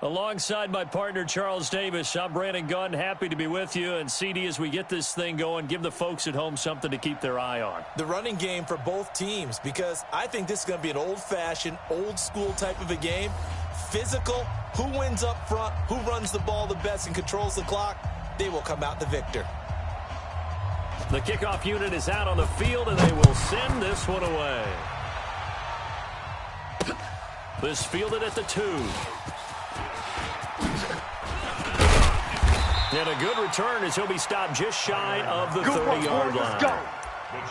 Alongside my partner, Charles Davis, I'm Brandon Gunn. Happy to be with you. And, CD, as we get this thing going, give the folks at home something to keep their eye on. The running game for both teams, because I think this is going to be an old-fashioned, old-school type of a game. Physical, who wins up front, who runs the ball the best and controls the clock, they will come out the victor. The kickoff unit is out on the field, and they will send this one away. This fielded at the 2. And a good return as he'll be stopped just shy of the 30-yard line. Let's go.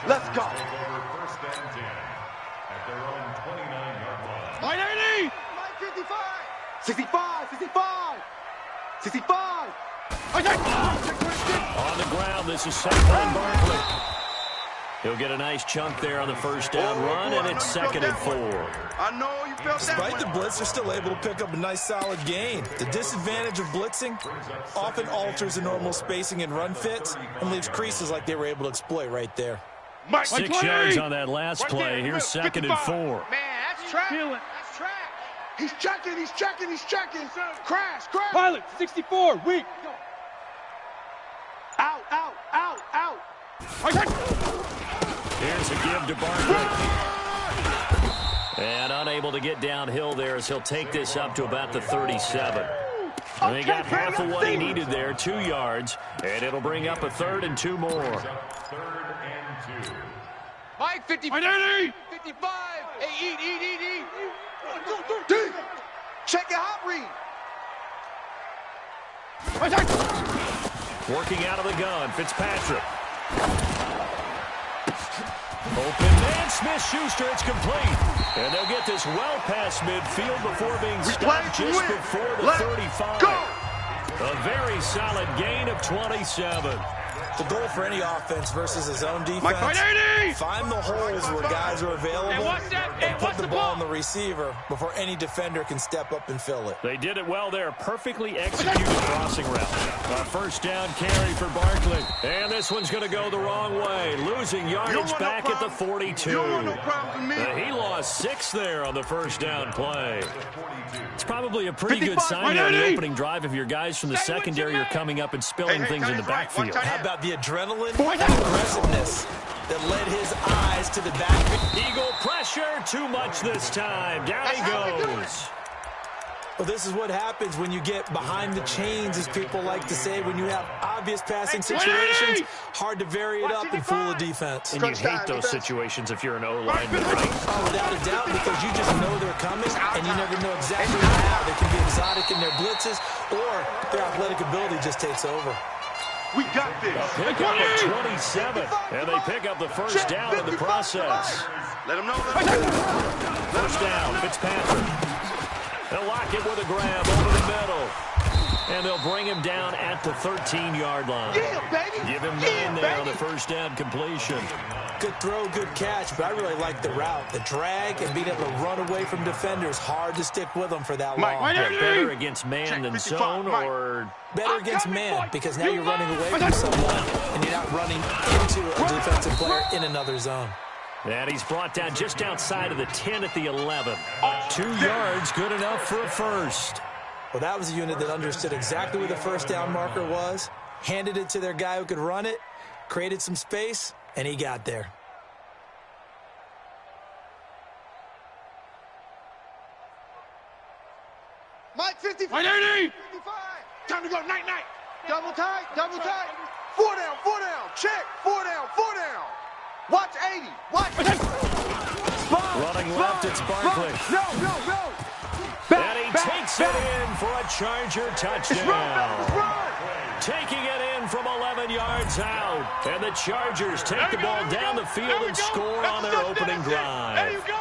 Let's go. First and 10 at their own 29-yard line. 980. 65. 65. 65. 65. On the ground, this is Saquon Barkley. He'll get a nice chunk there on the first down run, and it's 2nd and 4. I know you felt that. Despite the blitz, they're still able to pick up a nice solid gain. The disadvantage of blitzing often alters the normal spacing and run fits and leaves creases like they were able to exploit right there. 6 yards on that last play. Here's 2nd and 4. Man, that's track. That's track. He's checking. He's checking. He's checking. Crash. Pilot, 64, weak. Out. Here's a give to Barkley. And unable to get downhill there as he'll take this up to about the 37. And he got half of what he needed there, 2 yards, and it'll bring up a 3rd and 2 more. 3rd and 2. Mike, 55. 55. Hey, eat. 1, 2, 3. Check your hot read. Working out of the gun, Fitzpatrick. Open man, Smith-Schuster, it's complete. And they'll get this well past midfield before being stopped just before the 35. A very solid gain of 27. The goal for any offense versus his own defense, find the holes where guys are available and put the ball on the receiver before any defender can step up and fill it. They did it well there. Perfectly executed crossing route. A first down carry for Barkley. And this one's going to go the wrong way. Losing yardage back at the 42. He lost 6 there on the first down play. It's probably a pretty good sign on the opening drive if your guys from the secondary are coming up and spilling things in the backfield. How about the adrenaline and aggressiveness that led his eyes to the backfield? Eagle pressure, too much this time. Down he goes. Well, this is what happens when you get behind the chains, as people like to say. When you have obvious passing situations, hard to vary it up and fool a defense. And you hate those situations if you're an O-lineman, right? Oh, without a doubt, because you just know they're coming, and you never know exactly how. They can be exotic in their blitzes, or their athletic ability just takes over. We got this. Pick up at 27, and they pick up the first down in the process. Let him know. First down, Fitzpatrick. They'll lock it with a grab over the middle. And they'll bring him down at the 13-yard line. Yeah, baby. Give him 9 there on the first down completion. Good throw, good catch, but I really like the route. The drag and being able to run away from defenders, hard to stick with them for that long. Better against man than zone, or better against man, because now you're running away from someone and you're not running into a defensive player in another zone. And he's brought down just outside of the 10 at the 11. 2 yards, good enough for a first. Well, that was a unit that understood exactly where the first down marker was, handed it to their guy who could run it, created some space, and he got there. Mike, 55. 55. Time to go, night. Double tight. 4 down. Check. 4 down. Watch 80. Watch. Running left, it's Barkley. No. And he takes it in for a Charger touchdown. Taking it in from 11 yards out. And the Chargers take the ball down the field and score on their opening drive. There you go.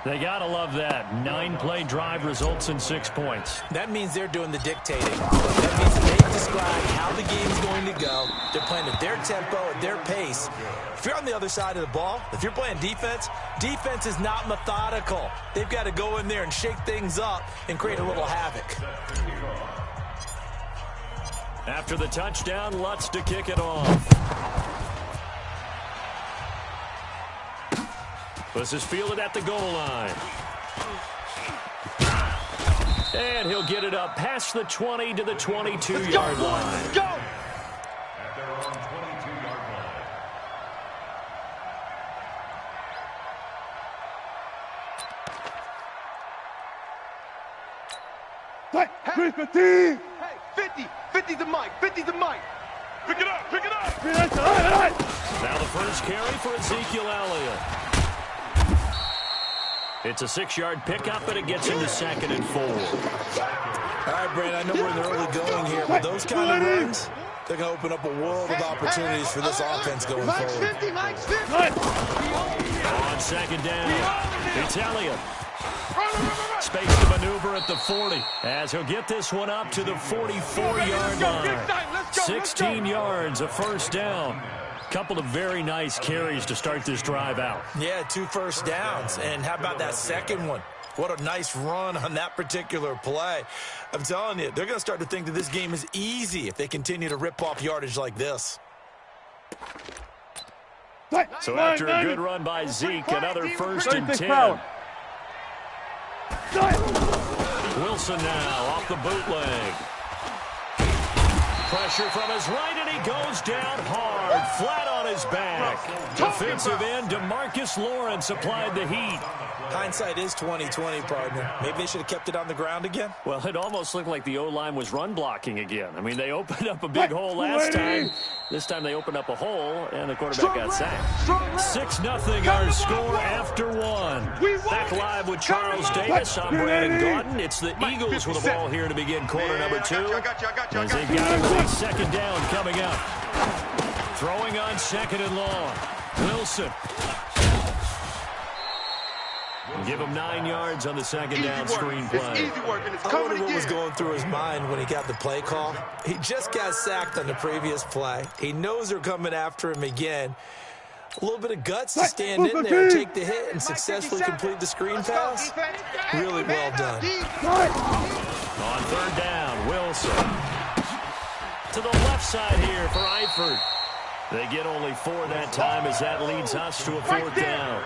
They gotta love that. 9-play drive results in 6 points. That means they're doing the dictating. That means that they've described how the game's going to go. They're playing at their tempo, at their pace. If you're on the other side of the ball, if you're playing defense, defense is not methodical. They've got to go in there and shake things up and create a little havoc. After the touchdown, Lutz to kick it off. This is fielded at the goal line. And he'll get it up past the 20 to the 22-yard line. Let's go. At their own 22-yard line. Hey, 50. 50 to Mike. 50 to Mike. Pick it up. Pick it up. Now the first carry for Ezekiel Elliott. It's a 6-yard pickup, and it gets him to 2nd and 4. All right, Brandon, I know we're in the early going here, but those kind of runs, they're going to open up a world of opportunities for this offense going Mike's forward. 50. Mike's 50. On 2nd down, it's Elliott. Space to maneuver at the 40 as he'll get this one up to the 44-yard line. 16 yards, a first down. Couple of very nice carries to start this drive out. Yeah, 2 first downs. And how about that second one? What a nice run on that particular play. I'm telling you, they're going to start to think that this game is easy if they continue to rip off yardage like this. So after a good run by Zeke, another 1st and 10. Wilson now off the bootleg. Pressure from his right, and he goes down hard, flat on his back. Defensive end DeMarcus Lawrence applied the heat. Hindsight is 20/20, partner. Maybe they should have kept it on the ground again. Well, it almost looked like the O-line was run blocking again. I mean, they opened up a big hole last time. This time they opened up a hole, and the quarterback got sacked. 6-0 our score after 1. Back live with Charles Davis. I'm Brandon Gaudin. It's the Eagles with the ball here to begin quarter number 2. As they've got a big 2nd down coming up. Throwing on 2nd and long. Wilson. Give him 9 yards on the 2nd down screen play. It's easy work, and it's I coming wonder what was again. going through his mind when he got the play call. He just got sacked on the previous play. He knows they're coming after him again. A little bit of guts to stand in there, take the hit, and successfully complete the screen pass. Really well done. On 3rd down, Wilson. To the left side here for Eifert. They get only 4 that time as that leads us to a 4th down.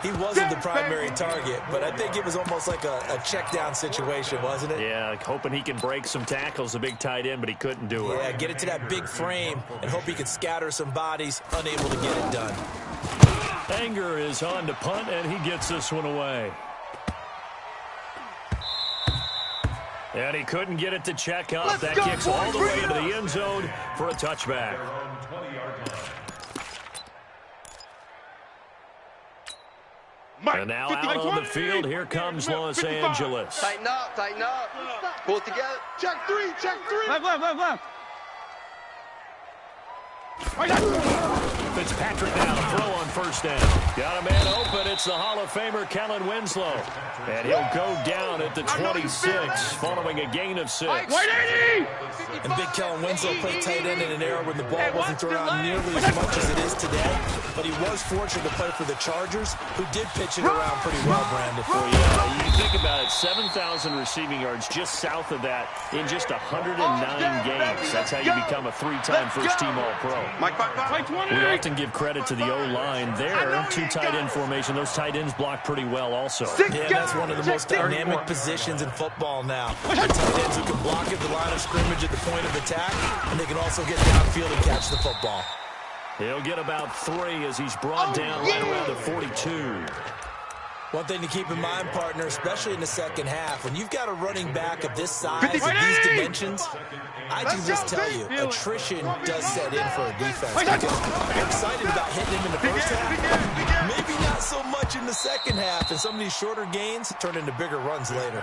He wasn't the primary target, but I think it was almost like a check down situation, wasn't it? Yeah, hoping he can break some tackles, the big tight end, but he couldn't do it. Yeah, get it to that big frame and hope he can scatter some bodies, unable to get it done. Anger is on to punt, and he gets this one away. And he couldn't get it to check up. That kicks all the way into the end zone for a touchback. And now out on the field, here comes Los Angeles. Tighten up, tighten up. Pull it together. Check 3, check 3. Left. Fitzpatrick now throw on 1st down. Got a man open. It's the Hall of Famer Kellen Winslow. And he'll go down at the 26 following a gain of 6. 180! And big Kellen Winslow played tight end in an era when the ball wasn't thrown out nearly as much as it is today. But he was fortunate to play for the Chargers, who did pitch it around pretty well, Brandon. Well, yeah, you think about it, 7,000 receiving yards just south of that in just 109 games. That's how you become a 3-time first-team All-Pro. Mike, We often give credit to the O-line there. 2 tight end formation. Those tight ends block pretty well also. Yeah, that's one of the most dynamic positions in football now. The tight ends who can block at the line of scrimmage at the point of attack, and they can also get downfield and catch the football. He'll get about 3 as he's brought down right around the 42. One thing to keep in mind, partner, especially in the second half, when you've got a running back of this size and these dimensions, I can just tell you, attrition does set in for a defense. Because you're excited about hitting him in the first half, maybe not so much in the second half, and some of these shorter gains turn into bigger runs later.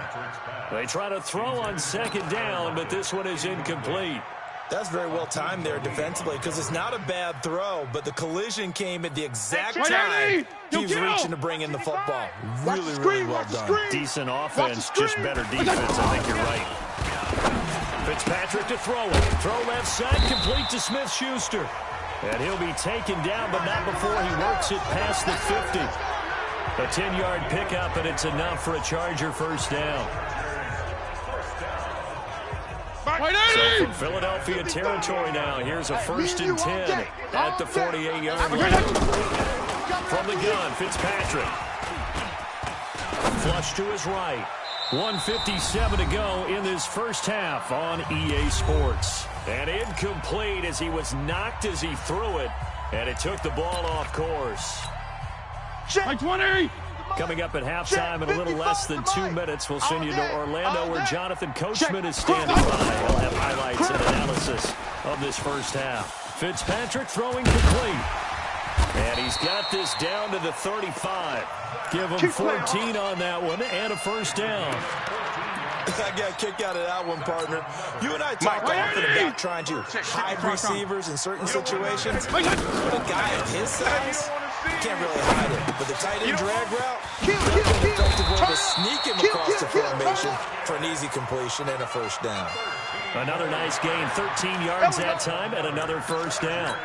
They try to throw on 2nd down, but this one is incomplete. That's very well timed there defensively because it's not a bad throw, but the collision came at the exact time he was reaching to bring in the football. Really well done. Decent offense, just better defense. I think you're right. Fitzpatrick to throw it. Throw left side, complete to Smith-Schuster. And he'll be taken down, but not before he works it past the 50. A 10-yard pickup, and it's enough for a Charger first down. So from Philadelphia territory now, here's a 1st and 10 at the 48-yard line. From the gun, Fitzpatrick. Flush to his right. 1:57 to go in this first half on EA Sports. And incomplete as he was knocked as he threw it, and it took the ball off course. Check 20. Coming up at halftime in a little less than 2 minutes, we'll send you to Orlando where Jonathan Coachman is standing by. He'll have highlights and analysis of this first half. Fitzpatrick throwing complete. And he's got this down to the 35. Give him 14 on that one and a first down. I got a kick out of that one, partner. You and I talk often about trying to hide receivers in certain situations. But a guy of his size, you can't really hide it. But the tight end drag route, the effective way to sneak him across the formation for an easy completion and a first down. Another nice gain, 13 yards that time, and another first down.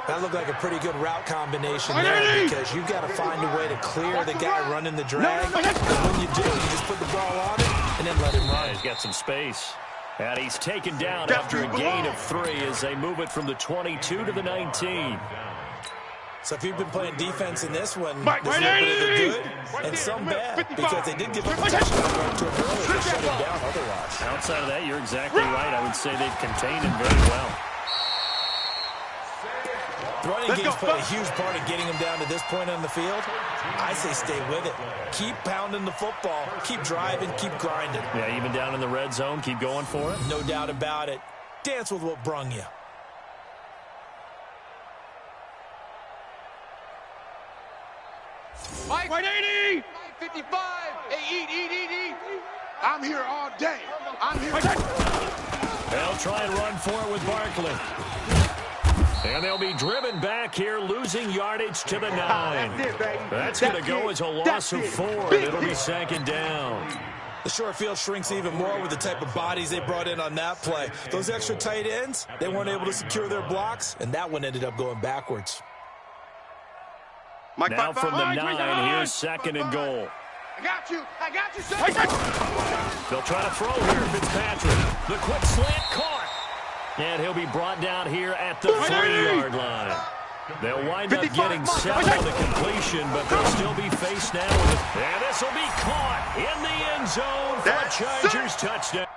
That looked like a pretty good route combination there because you've got to find a way to clear the guy running the drag. And when you do, you just put the ball on it and then let him run. He's got some space. And he's taken down after a gain of 3 as they move it from the 22 to the 19. So if you've been playing defense in this one, there's a little bit of the good and some bad because they did give up a touchdown run to him earlier to shut him down otherwise. Outside of that, you're exactly right. I would say they've contained him very well. The running game's played a huge part in getting him down to this point on the field. I say stay with it. Keep pounding the football. Keep driving. Keep grinding. Yeah, even down in the red zone, keep going for it. No doubt about it. Dance with what brung you. Mike, 180. 55. Hey, eat. I'm here all day. I'm here. They'll try and run for it with Barkley. And they'll be driven back here, losing yardage to the 9. That's it, baby. That's going to go as a loss of 4, and it'll be second down. The short field shrinks even more with the type of bodies they brought in on that play. Those extra tight ends, they weren't able to secure their blocks, and that one ended up going backwards. Now from the 9, here's second and goal. I got you, son. They'll try to throw here, Fitzpatrick. The quick slant caught. And he'll be brought down here at the 3-yard line. They'll wind up getting 7 on the completion, but they'll still be faced now with it. And this will be caught in the end zone for a Chargers touchdown.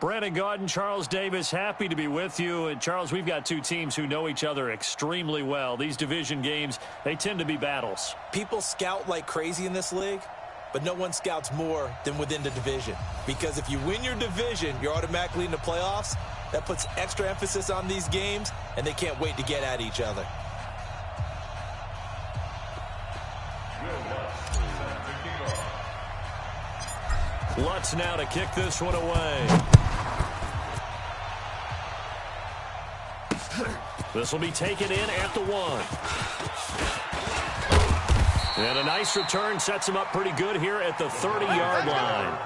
Brandon Gaudin, Charles Davis, happy to be with you. And, Charles, we've got two teams who know each other extremely well. These division games, they tend to be battles. People scout like crazy in this league, but no one scouts more than within the division. Because if you win your division, you're automatically in the playoffs. That puts extra emphasis on these games, and they can't wait to get at each other. Lutz now to kick this one away. This will be taken in at the 1. And a nice return sets him up pretty good here at the 30-yard line.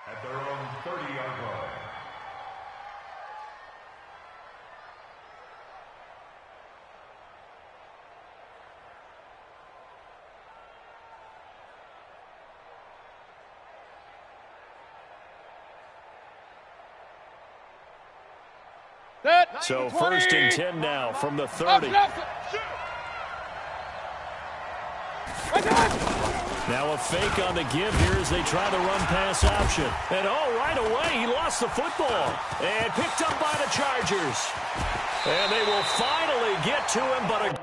At their own 30-yard line. So 1st and 10 now from the 30. Now a fake on the give here as they try the run-pass option. And, right away, he lost the football. And picked up by the Chargers. And they will finally get to him, but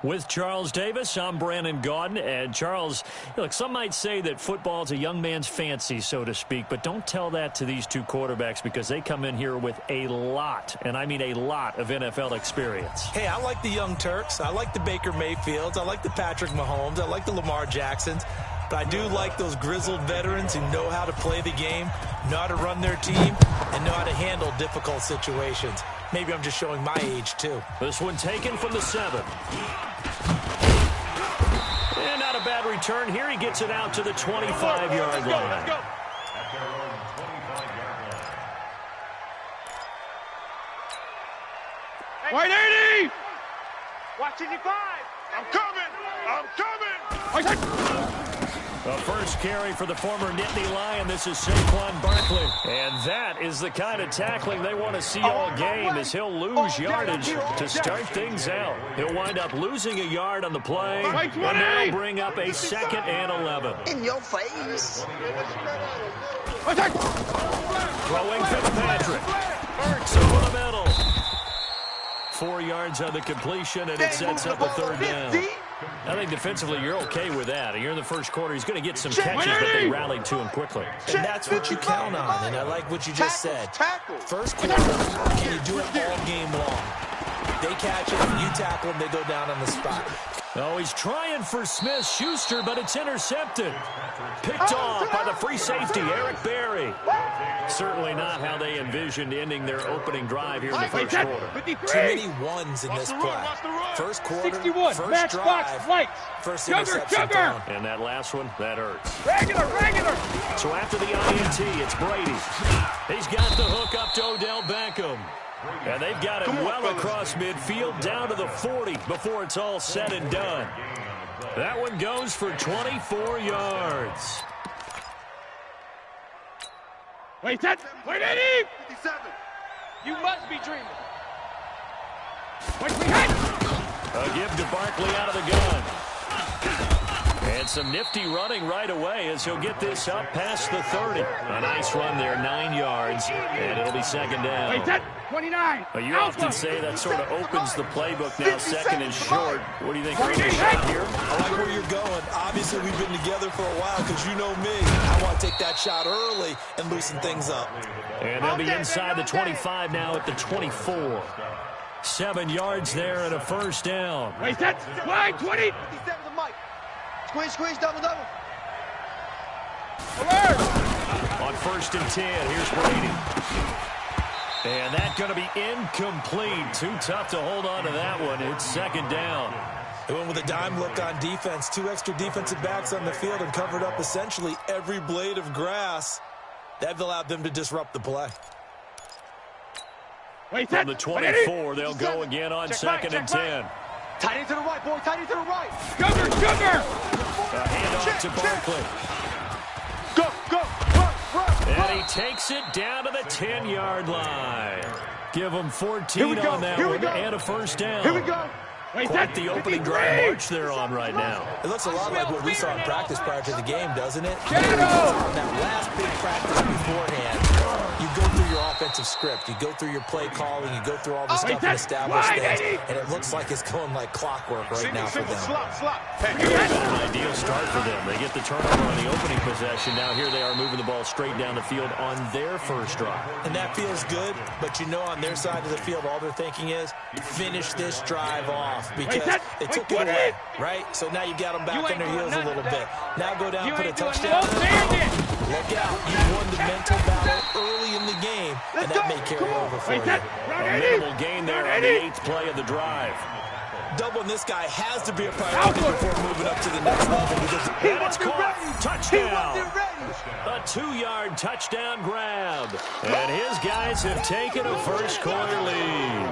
With Charles Davis, I'm Brandon Gaudin. And Charles, look, some might say that football is a young man's fancy, so to speak, but don't tell that to these two quarterbacks because they come in here with a lot, and I mean a lot, of NFL experience. Hey, I like the young Turks. I like the Baker Mayfields. I like the Patrick Mahomes. I like the Lamar Jacksons. But I do like those grizzled veterans who know how to play the game, know how to run their team, and know how to handle difficult situations. Maybe I'm just showing my age, too. This one taken from the 7. And not a bad return here. He gets it out to the 25-yard line. At their own 25-yard line. White 80! Watch 85. I'm coming. I'm coming. The first carry for the former Nittany Lion. This is Saquon Barkley. And that is the kind of tackling they want to see all game, as he'll lose yardage to start things out. He'll wind up losing a yard on the play, and now bring up a 2nd and 11. In your face. Throwing Fitzpatrick. Burks over the middle. 4 yards on the completion, and it sets up a 3rd down. I think defensively you're okay with that. You're in the first quarter. He's going to get some catches, but they rallied to him quickly. And that's what you count on, and I like what you just said. First quarter, can you do it all game long? They catch it, you tackle them, they go down on the spot. Oh, he's trying for Smith-Schuster, but it's intercepted. Picked off by the free safety, Eric Berry. Certainly not how they envisioned ending their opening drive here in the first quarter. Too many ones in this play. First quarter, 61, first drive, first interception down. And that last one, that hurts. Regular. So after the INT, it's Brady. He's got the hook up to Odell Beckham. And they've got him well across midfield, down to the 40 before it's all said and done. That one goes for 24 yards. Wait, 80! 57. You must be dreaming. A give to Barkley out of the gun. And some nifty running right away as he'll get this up past the 30. A nice run there, 9 yards, and it'll be 2nd down. Wait, 29. You often say that sort of opens the playbook now, 2nd and short. What do you think? Early shot here? I like where you're going. Obviously, we've been together for a while because you know me. I want to take that shot early and loosen things up. And they'll be inside the 25 now at the 24. 7 yards there and a 1st down. Wait, 20. 57 to Mike. Squeeze, double. Alert! On 1st and 10, here's Brady. And that's going to be incomplete. Too tough to hold on to that one. It's 2nd down. They went with a dime look on defense. 2 extra defensive backs on the field and covered up essentially every blade of grass. That allowed them to disrupt the play. Wait, from the 24, they'll go again on 2nd and 10. Tight end to the right, boy. Tight end to the right. Sugar! A handoff to Barkley. Go. Run. And he takes it down to the 10-yard line. Give him 14 on that one and a 1st down. Here we go. Quite the opening drive march they're on right now. It looks a lot like what we saw in practice prior to the game, doesn't it? On that last big practice beforehand, you go through your offensive script, you go through your play calling, you go through all the stuff and establish things, and it looks like it's going like clockwork right now for them. Slop. An ideal start for them. They get the turnover on the opening possession. Now here they are moving the ball straight down the field on their first drive. And that feels good, but you know on their side of the field, all they're thinking is finish this drive off because they took it away, right? So now you got them back on their heels a little bit. Now go down, put a touchdown. Look out. You won the mental battle early in the game, and that may carry over for you. A minimal gain there on the 8th play of the drive. Doubling this guy has to be a priority before moving up to the next level because and it's caught. Touchdown. A 2-yard touchdown grab. And his guys have taken a first quarter lead.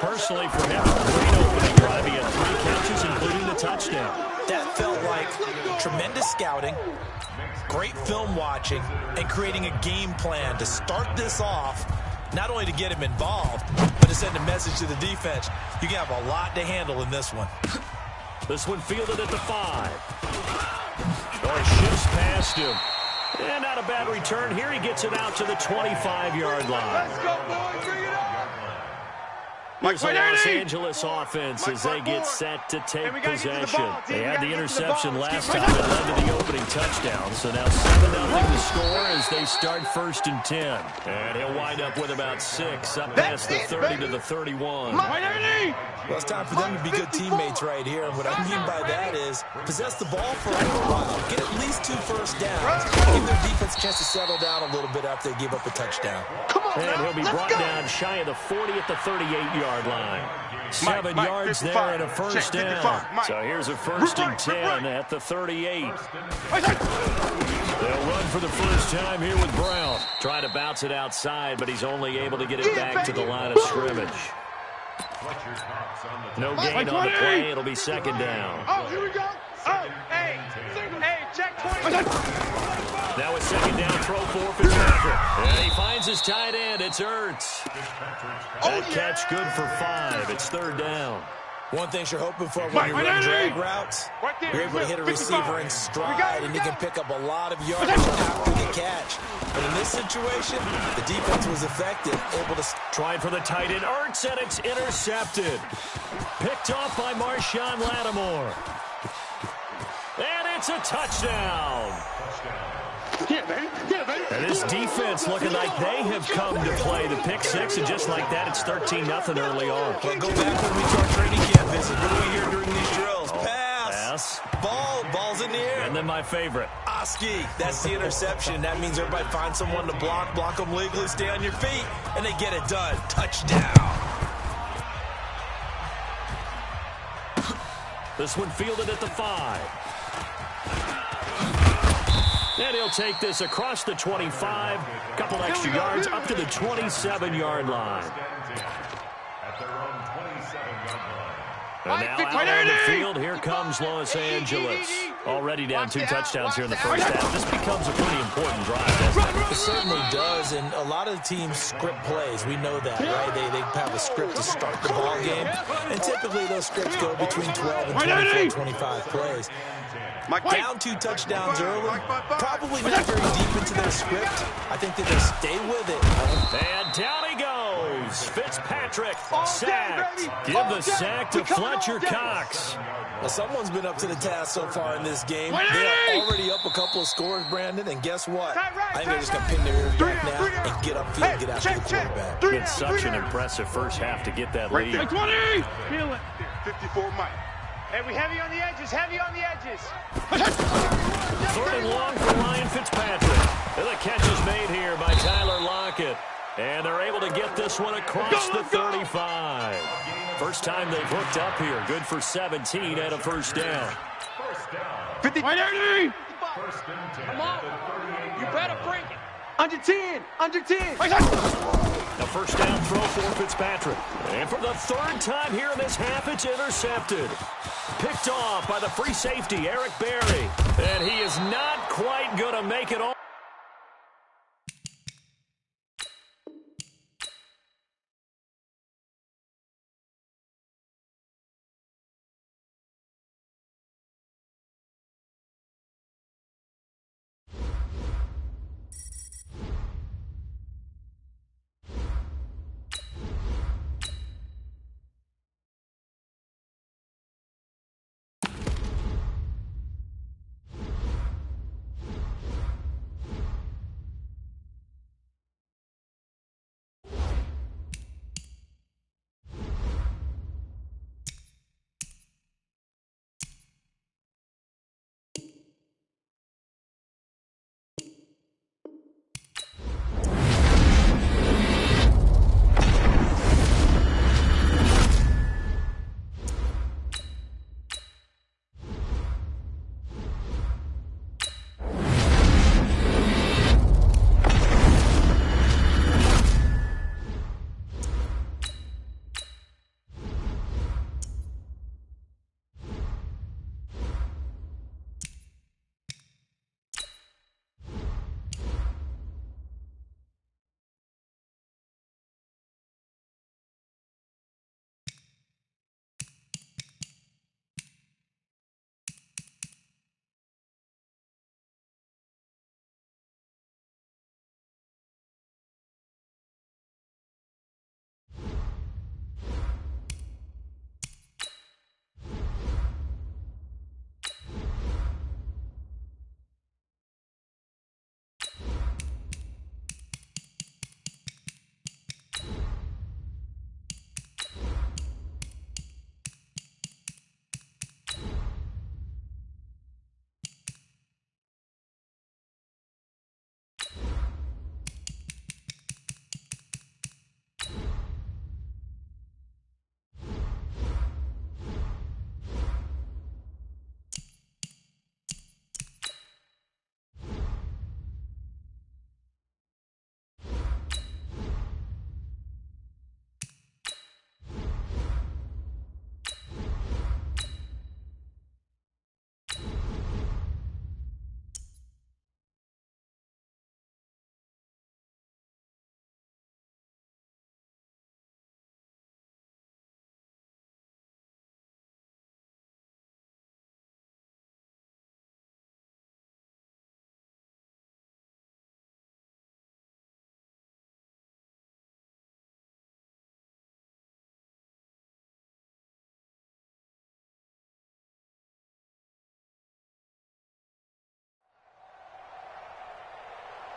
Personally, for him, a great opening drive. He had 3 catches, including the touchdown. That felt like tremendous scouting, great film watching, and creating a game plan to start this off, not only to get him involved, but to send a message to the defense. You can have a lot to handle in this one. This one fielded at the 5. Or shifts past him. And not a bad return. Here he gets it out to the 25-yard line. Let's go, boys. Bring it on. Here's the Los Angeles offense as they get set to take possession. They had the interception last time that led to the opening touchdown. So now 7-0 the score as they start 1st and 10. And he'll wind up with about 6 up past the 30 to the 31. Well, it's time for them to be good teammates right here. And what I mean by that is possess the ball for a little while. Get at least 2 first downs. Give their defense a chance to settle down a little bit after they give up a touchdown. And he'll be brought down shy of the 40 at the 38-yard line. 7 yards there and a first down. So here's a 1st and 10 at the 38. They'll run for the first time here with Brown. Trying to bounce it outside, but he's only able to get it back to the line of scrimmage. No gain on the play. It'll be 2nd down. Oh, here we go. Oh, hey, check 20. Now a 2nd down throw for Fitzpatrick. And he finds his tight end. It's Ertz. That catch good for 5. It's 3rd down. One thing you're hoping for when you run drag routes, you're able to hit a receiver in stride, and you can pick up a lot of yards after the catch. But in this situation, the defense was effective, able to... Tried for the tight end, Ertz, and it's intercepted. Picked off by Marshawn Lattimore. And it's a touchdown. And this defense looking like they have come to play the pick 6, and just like that, it's 13-0 early on. Well, go back when we to our training camp visit. What do we hear during these drills? Pass. Ball's in the air. And then my favorite. Oski. That's the interception. That means everybody finds someone to block them legally, stay on your feet, and they get it done. Touchdown. This one fielded at the 5. And he'll take this across the 25. Couple extra yards up to the 27-yard line. And now out on the field, here comes Los Angeles. Already down 2 touchdowns here in the first half. This becomes a pretty important drive, doesn't it? It certainly does, and a lot of the teams script plays. We know that, right? They have a script to start the ball game, and typically those scripts go between 12 and 24, 25 plays. Down 2 touchdowns early, probably not very deep into their script. I think that they'll stay with it. And down he goes. Fitzpatrick sacked. Give the sack to Fletcher Cox. Well, someone's been up to the task so far in this game. They're already up a couple of scores, Brandon, and guess what? I think they're just going to pin their ears back now and get upfield and get after the quarterback. Been such an impressive first half to get that lead. 20! Feel it. 54 Mike. Hey, we heavy on the edges, heavy on the edges. 3rd and long for Ryan Fitzpatrick. And the catch is made here by Tyler Lockett. And they're able to get this one across the 35. First time they've hooked up here. Good for 17 and a first down. 50. Come on. You better bring it. Under 10. Under 10. A first down throw for Fitzpatrick. And for the 3rd time here in this half, it's intercepted. Picked off by the free safety, Eric Berry. And he is not quite going to make it all.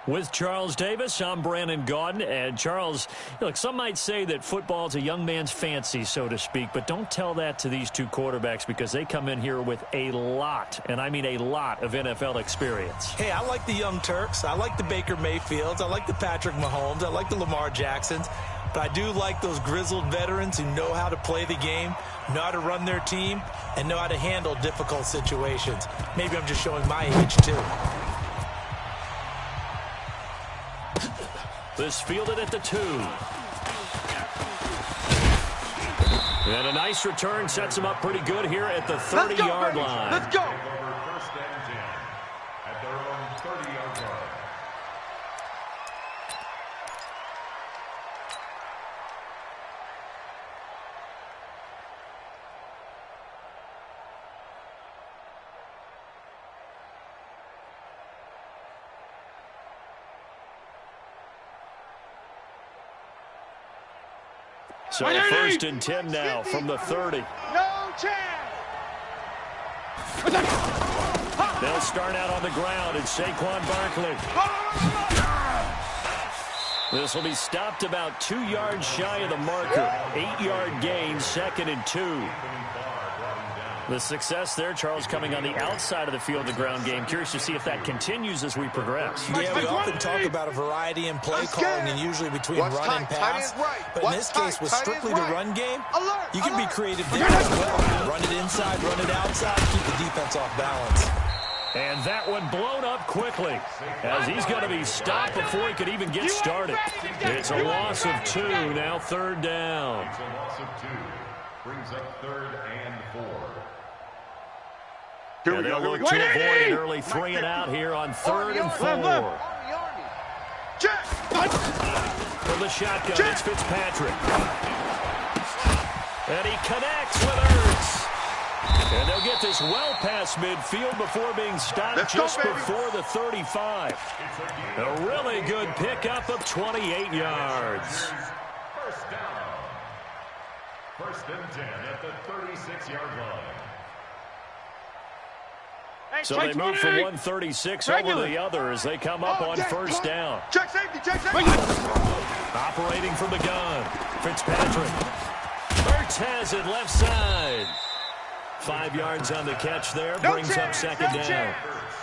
With Charles Davis, I'm Brandon Gaudin. And Charles, look, some might say that football is a young man's fancy, so to speak, but don't tell that to these two quarterbacks because they come in here with a lot, and I mean a lot, of NFL experience. Hey, I like the young Turks. I like the Baker Mayfields. I like the Patrick Mahomes. I like the Lamar Jacksons. But I do like those grizzled veterans who know how to play the game, know how to run their team, and know how to handle difficult situations. Maybe I'm just showing my age, too. This fielded at the 2. And a nice return sets him up pretty good here at the 30-yard line. Let's go. First and 10 at their own 30-yard line. So first and 10 now from the 30. No chance. They'll start out on the ground. It's Saquon Barkley. This will be stopped about 2 yards shy of the marker. 8-yard gain, 2nd and 2. The success there, Charles, coming on the outside of the field, the ground game. Curious to see if that continues as we progress. Yeah, we often talk about a variety in play calling and usually between run and pass. But in this case, with strictly the run game, you can be creative there as well. Run it inside, run it outside, keep the defense off balance. And that one blown up quickly as he's going to be stopped before he could even get started. It's a loss of 2, now 3rd down. It's a loss of 2. Brings up 3rd and 4. And they'll look to avoid an early 3 and out here on 3rd and 4. From the shotgun, it's Fitzpatrick. And he connects with Ertz. And they'll get this well past midfield before being stopped just before the 35. A really good pickup of 28 yards. First down. First and 10 at the 36-yard line. So they move from 136 over to the other as they come up on 1st down. Check safety, check safety. Operating from the gun, Fitzpatrick. Ertz has it left side. 5 yards on the catch there, brings up 2nd down.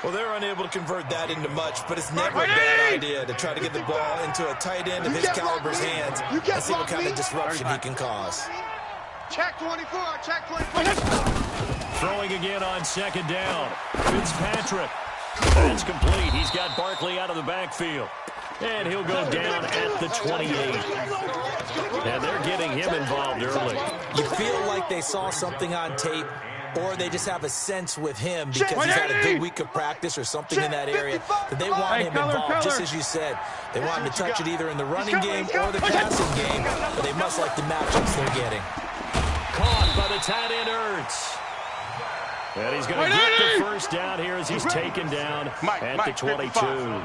Well, they're unable to convert that into much, but it's never a bad idea to try to get the ball into a tight end of his caliber's hands and see what kind of disruption he can cause. Check 24, check 24. Throwing again on 2nd down. Fitzpatrick. That's complete. He's got Barkley out of the backfield. And he'll go down at the 28. And they're getting him involved early. You feel like they saw something on tape, or they just have a sense with him because he's had a good week of practice or something in that area that they want him involved, just as you said. They want him to touch it either in the running game or the passing game, but they must like the matchups they're getting. Caught by the tight end Ertz. And he's going to get the 1st down here as he's taken down at the 22.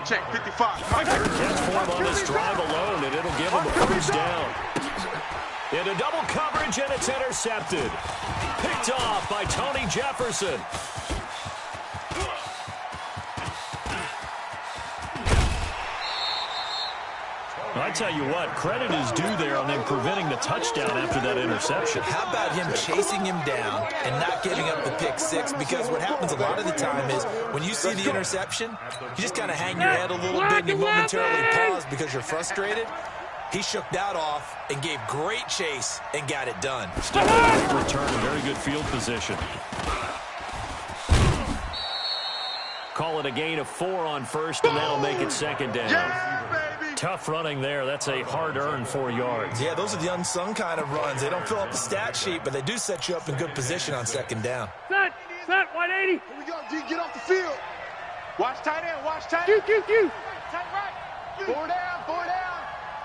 Check 55. Catch for him on this drive alone, and it'll give him a 1st down. Into double coverage, and it's intercepted. Picked off by Tony Jefferson. I tell you what, credit is due there on them preventing the touchdown after that interception. How about him chasing him down and not giving up the pick 6? Because what happens a lot of the time is when you see the interception, you just kind of hang your head a little bit and you momentarily pause because you're frustrated. He shook that off and gave great chase and got it done. Still a great return, very good field position. Call it a gain of 4 on 1st, and that'll make it 2nd down. Tough running there. That's a hard-earned 4 yards. Yeah, those are the unsung kind of runs. They don't fill up the stat sheet, but they do set you up in good position on 2nd down. Set, 180. Here we go, D, get off the field. Watch tight end, watch tight end. Q. Tight right. 4 down.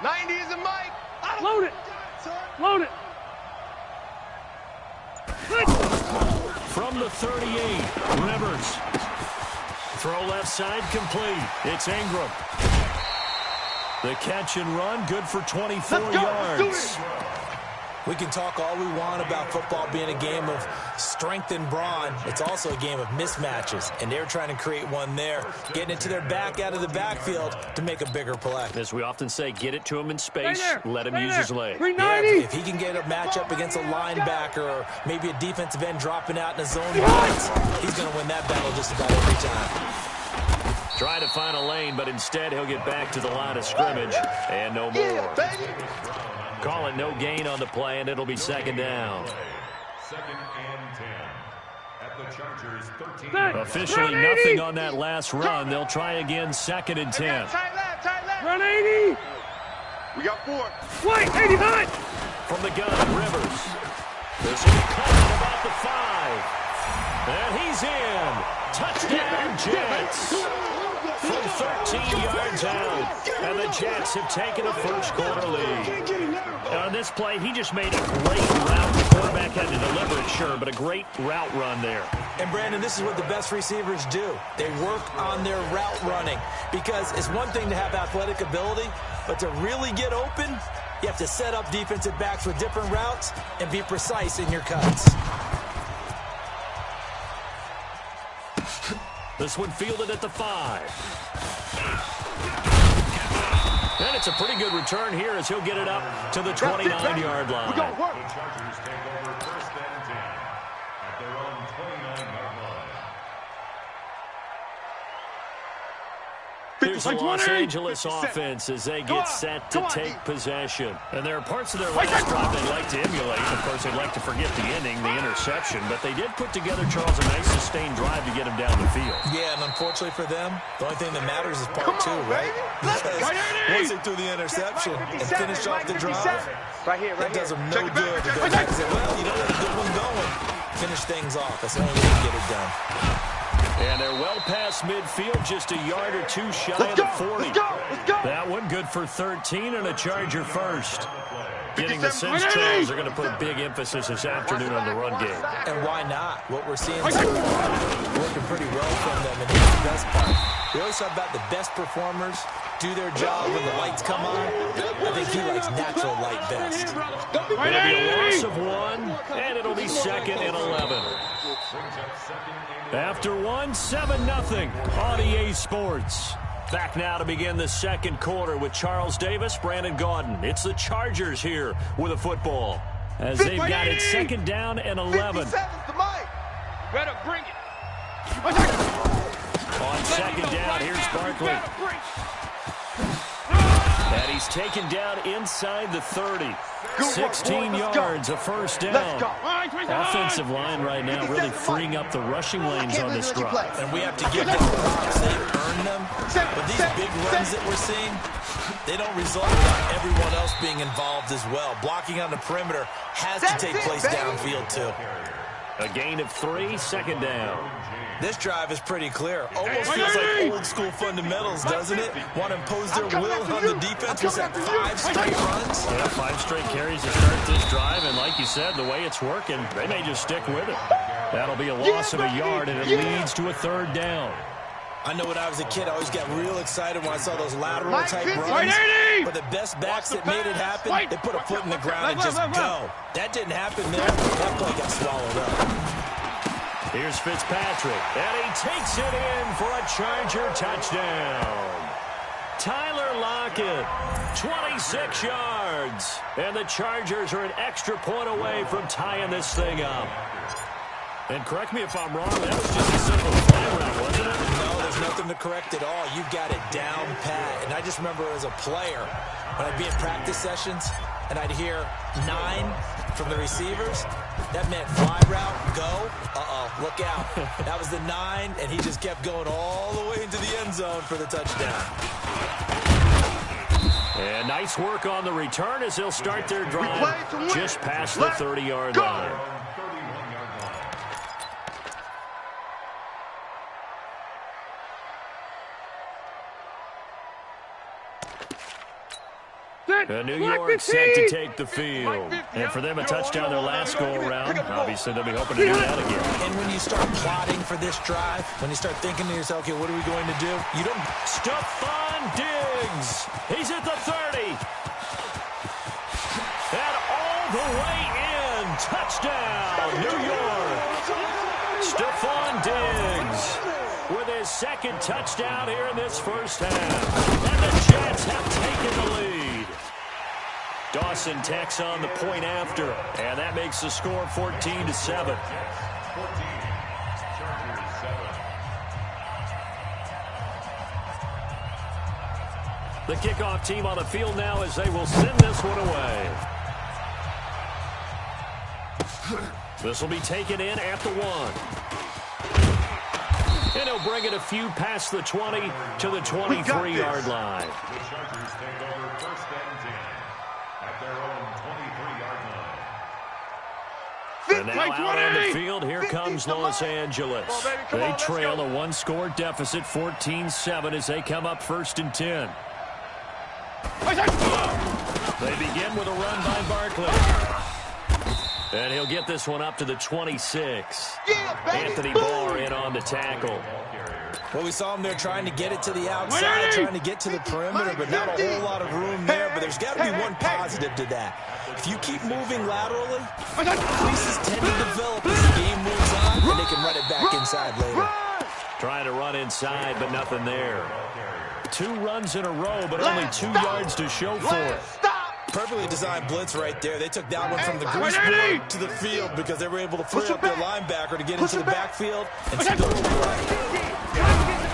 90 is a mic. Load it. From the 38, Rivers. Throw left side complete. It's Ingram. The catch and run, good for 24 yards. We can talk all we want about football being a game of strength and brawn. It's also a game of mismatches, and they're trying to create one there, getting it to their back out of the backfield to make a bigger play. As we often say, get it to him in space, let him use his leg. Yeah, if he can get a matchup against a linebacker or maybe a defensive end dropping out in a zone blitz, he's going to win that battle just about every time. Try to find a lane, but instead he'll get back to the line of scrimmage, and no more. Yeah, baby. Call it no gain on the play, and it'll be second down. Second and 10. At the Chargers, 13. Officially nothing on that last run. They'll try again, second and 10. Tight left. Run 80. We got 4. Wait, 80 hot. From the gun, Rivers. This is caught about the 5. And he's in. Touchdown, Jets. From 13 yards out. And the Jets have taken a first-quarter lead. On this play, he just made a great route. The quarterback had to deliver it, sure, but a great route run there. And, Brandon, this is what the best receivers do. They work on their route running because it's one thing to have athletic ability, but to really get open, you have to set up defensive backs with different routes and be precise in your cuts. This one fielded at the 5. And it's a pretty good return here as he'll get it up to the 29-yard line. We're going to work. The Chargers take over first and 10 at their own 29-yard line. Here's the Los Angeles offense as they get set to take possession. And there are parts of their last drive they'd like to emulate. Of course, they'd like to forget the ending, the interception. But they did put together, Charles, a nice sustained drive to get him down the field. Yeah, and unfortunately for them, the only thing that matters is part 2, right? Because once they threw the interception and finished off the drive, that does them no good to go back and say, well, you know, got a good one going. Finish things off. That's the only way to get it done. And they're well past midfield, just a yard or 2 shy of the 40. That one good for 13 and a Charger first. Getting the sense, Charles, are going to put big emphasis this afternoon on the run game. And why not? What we're seeing so far, working pretty well from them, and here's the best part. We always talk about the best performers do their job when the lights come on. I think he likes natural light best. It'll be a loss of 1, and it'll be second and 11. After 1, 7-0 on EA Sports. Back now to begin the second quarter with Charles Davis, Brandon Gaudin. It's the Chargers here with a football as they've got it second down and 11. Better bring it. On second down, here's Barkley. And he's taken down inside the 30. 16 yards, a first down. Offensive line right now really freeing up the rushing lanes on this drive. And we have to give them props. They've earned them. But these big runs that we're seeing, they don't result without everyone else being involved as well. Blocking on the perimeter has to take place downfield too. A gain of 3, second down. This drive is pretty clear. Almost feels like old school fundamentals, doesn't it? Want to impose their will on the defense. Was that 5 straight runs? Yeah, 5 straight carries to start this drive, and like you said, the way it's working, they may just stick with it. That'll be a loss of a yard, and it leads to a third down. I know when I was a kid, I always got real excited when I saw those lateral-type runs. But the best backs that made it happen, they put a foot in the ground and just go. That didn't happen there. That play got swallowed up. Here's Fitzpatrick, and he takes it in for a Charger touchdown. Tyler Lockett, 26 yards. And the Chargers are an extra point away from tying this thing up. And correct me if I'm wrong, that was just a simple play route, wasn't it? No, there's nothing to correct at all. You've got it down pat. And I just remember as a player, when I'd be in practice sessions, and I'd hear 9 from the receivers, that meant fly route, go, look out. That was the 9, and he just kept going all the way into the end zone for the touchdown. And nice work on the return as they'll start their drive just past the 30-yard line. New York set to take the field. And for them, a touchdown their last go-around. Obviously, they'll be hoping to do that again. And when you start plotting for this drive, when you start thinking to yourself, okay, what are we going to do? You don't... Stephon Diggs. He's at the 30. And all the way second touchdown here in this first half. And the Jets have taken the lead. Dawson tacks on the point after, and that makes the score 14-7. The kickoff team on the field now as they will send this one away. This will be taken in at the 1. And he'll bring it a few past the 20 to the 23-yard line. The Chargers take over first and 10 at their own 23-yard line. And now out on the field, here comes Los Angeles. They trail a one-score deficit, 14-7, as they come up first and 10. They begin with a run by Barkley. And he'll get this one up to the 26. Anthony Barr in on the tackle. Well, we saw him there trying to get it to the outside, trying to get to the perimeter, but not a whole lot of room there. But there's got to be one positive to that. If you keep moving laterally, creases tend to develop as the game moves on, and they can run it back inside later. Trying to run inside, but nothing there. 2 runs in a row, but only 2 yards to show for it. Perfectly designed blitz right there. They took that one from the greaseboard to the field because they were able to free up their linebacker to get into the backfield and still to the right.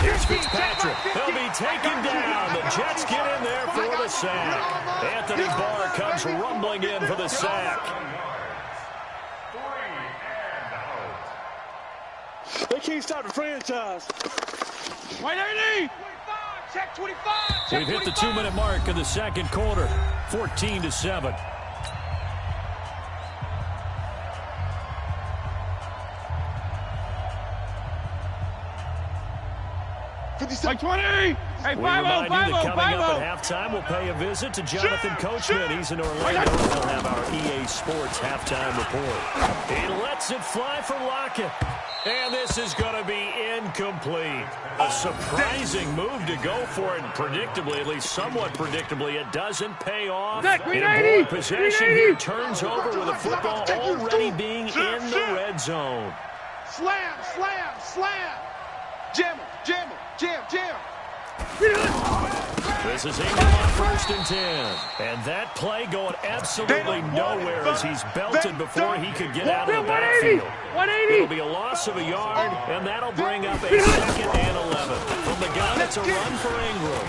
Here's Fitzpatrick. He'll be taken down. The Jets get in there for the sack. Anthony Barr comes rumbling in for the sack. They can't stop the franchise. 180. Check 25. We've hit the 2-minute mark of the second quarter. 14-7. Like 20. Hey, 5-0, We remind you that 5-0, coming up 5-0. at halftime, we'll pay a visit to Jonathan Coachman. He's in Orlando. We'll have our EA Sports halftime report. He lets it fly for Lockett. And this is going to be incomplete. A surprising move to go for it. Predictably, at least somewhat predictably, it doesn't pay off. In a ball possession here, turns over with the football already being in the red zone. Slam, slam, slam. Jam him, jam him, jam, jam. This is Ingram on first and 10. And that play going absolutely nowhere as he's belted before he could get out of the backfield. 180. It'll be a loss of a yard, and that'll bring up a 2nd and 11. From the gun, it's a run for Ingram.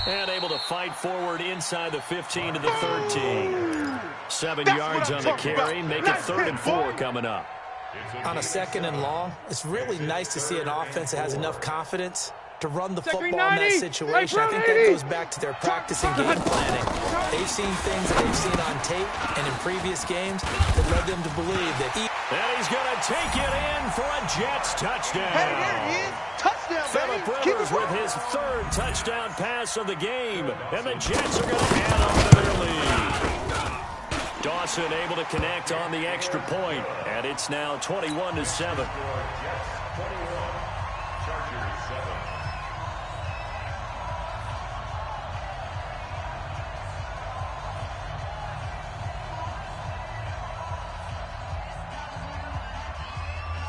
And able to fight forward inside the 15 to the 13. 7 yards on the carry, make it 3rd and 4 coming up. On a 2nd and long, it's really nice to see an offense that has enough confidence to run the football in that situation. I think that goes back to their practice and game planning. They've seen things that they've seen on tape and in previous games that led them to believe that And he's going to take it in for a Jets touchdown. Hey, there he is. Touchdown, Phillip baby. Rivers with his 3rd touchdown pass of the game. And the Jets are going to add on to their lead. Dawson able to connect on the extra point, and it's now 21-7.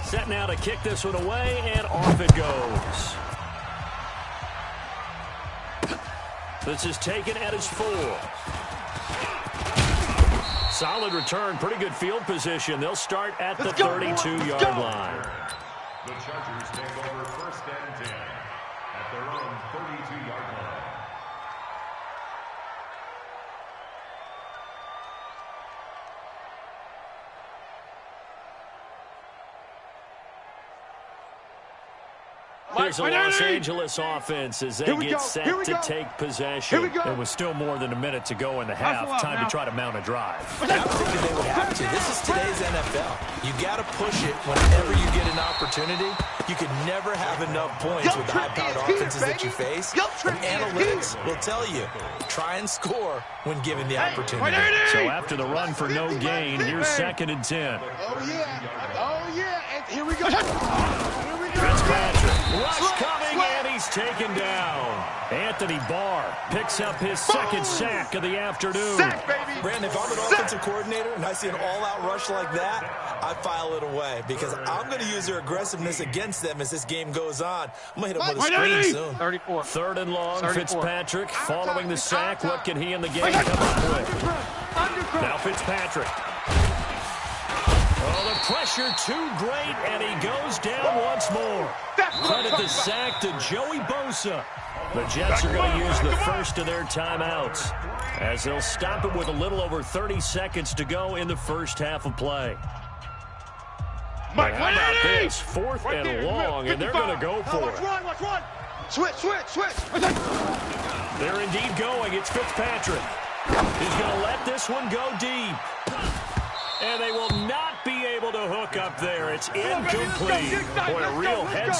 Set now to kick this one away, and off it goes. This is taken at his 4. Solid return, pretty good field position. They'll start at the 32-yard line. The Chargers take over first and 10 at their own 32-yard line. Here's the Los Angeles offense as they get set to take possession. There was still more than a minute to go in the half. Time to try to mount a drive. I figured they would have to. This is today's NFL. You got to push it whenever you get an opportunity. You can never have enough points with the high-powered offenses that you face. And analytics will tell you, try and score when given the opportunity. So after the run for no gain, here's 2nd and 10. Oh, yeah. Oh, yeah. And here we go. Fitzpatrick, rush coming, and he he's taken down. Anthony Barr picks up his second sack of the afternoon. Sack, baby. Brandon, if I'm an offensive coordinator and I see an all-out rush like that, I file it away because I'm going to use their aggressiveness against them as this game goes on. I'm going to hit them with a screen soon. 34. Third and long, 34. Fitzpatrick following the sack. What can he in the game come up with? Now Fitzpatrick. Oh, the pressure too great, and he goes down once more. Credit the sack to Joey Bosa. The Jets are going to use the first of their timeouts as they'll stop it with a little over 30 seconds to go in the first half of play. But how about this? Fourth and long, and they're going to go for it. Watch run. Switch. They're indeed going. It's Fitzpatrick. He's going to let this one go deep. And they will not be able to hook up there. It's incomplete. Boy, a real head